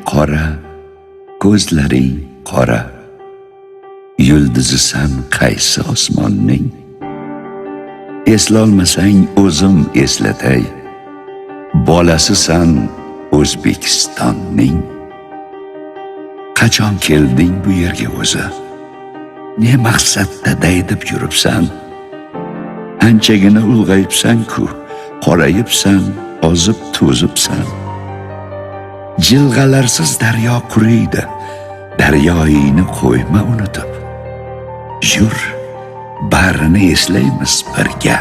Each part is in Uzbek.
qora, ko'zlaring qora. Yuldizisan qaysi osmonning? Eslolmasang o'zim eslatay. Bolasisan O'zbekistonning. Qachon kelding bu yerga o'zi? Ne maqsadda daydib yuribsan? Anchagina ulg'ayibsan-ku, qorayibsan, ozib to'zibsan. Jilg'alarsiz daryo quriydi, daryoyingni qo'yma unutib. Yur, barini eslaymiz birga,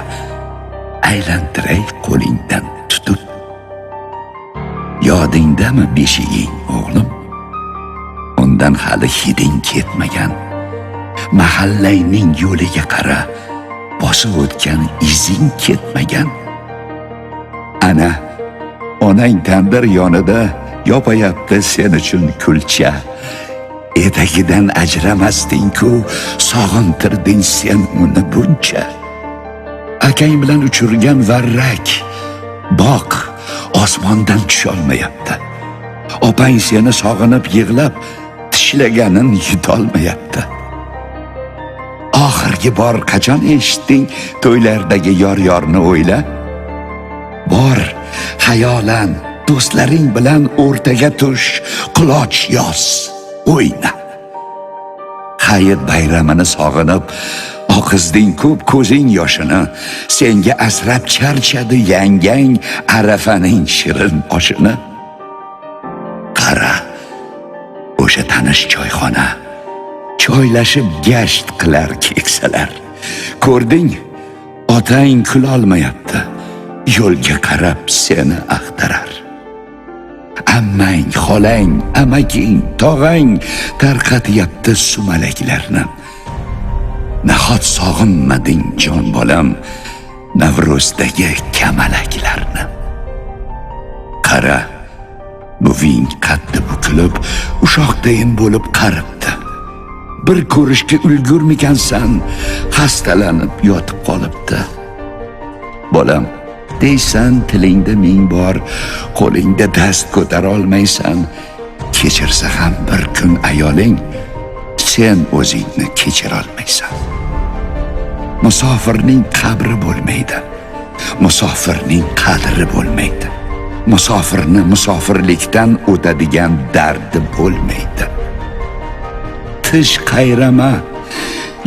aylantiray qo'lingdan tutib. Yodingdami beshiging o'g'lim? Undan hali hiding ketmagan. Mahallangning yo'liga qara, bosib o'tgan izing ketmagan. Ana, onang tandir yonida yopayapti sen uchun kulcha. Etagidan ajramasding-ku, sog'intirding sen uni buncha. Akang bilan uchirgan varrak, boq, osmondan tusholmayapti. Opang seni sog'inib yig'lab, tishlaganin yutolmayapti. Oxirgi bor qachon eshitding to'ylardagi yor-yorni o'yla? Bor, xayolan do'stlaring bilan o'rtaga tush, quloch yoz, o'yna. Hayit bayramini sog'inib, oqizding ko'p ko'zing yoshini, senga asrab charchadi yangang Arafaning shirin oshini. Qara, o'sha tanish choyxona, choylashib gasht qilar keksalar. Ko'rding, otang kulolmayapti, yo'lga qarab seni axtarar. Ammang, xolang, amaking, tog'ang tarqatyapti sumalaklarni. Nahot sog'inmading jon bolam Navro'zdagi kamalaklarni? Qara, buving qaddi bukilib, ushoqdayin bo'lib qaribdi. Bir ko'rishga ulgurmikansan, xastalanib yotib qolibdi. Bolam, deysan tilingda ming bor, qo'lingda dast ko'tara olmaysan. Kechirsa ham bir kun ayoling, sen o'zingni kechira olmaysan. Musofirning qabri bo'lmaydi, musofirning qadri bo'lmaydi. Musofirni musofirlikdan o'tadigan dardi bo'lmaydi. Tish qayrama,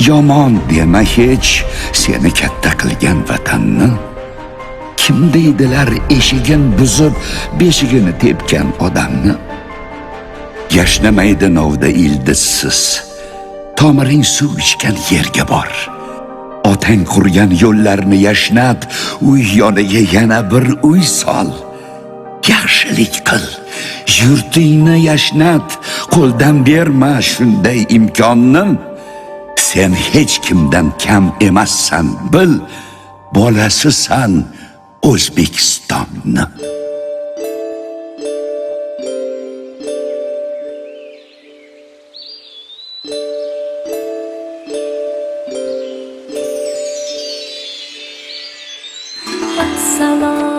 yomon dema hech seni katta qilgan vatanni. Kim deydilar eshigin buzib, beshigini tepgan odamni? Yashnamaydi novda ildizsiz, tomiring suv ichgan yerga bor. Otang qurgan yo'llarni yashnat, uy yoniga yana bir uy sol. Yaxshilik qil, yurtingni yashnat, qo'ldan berma shunday imkonni. Sen hech kimdan kam emassan, bil, bolasisan O'zbekistonni. Salom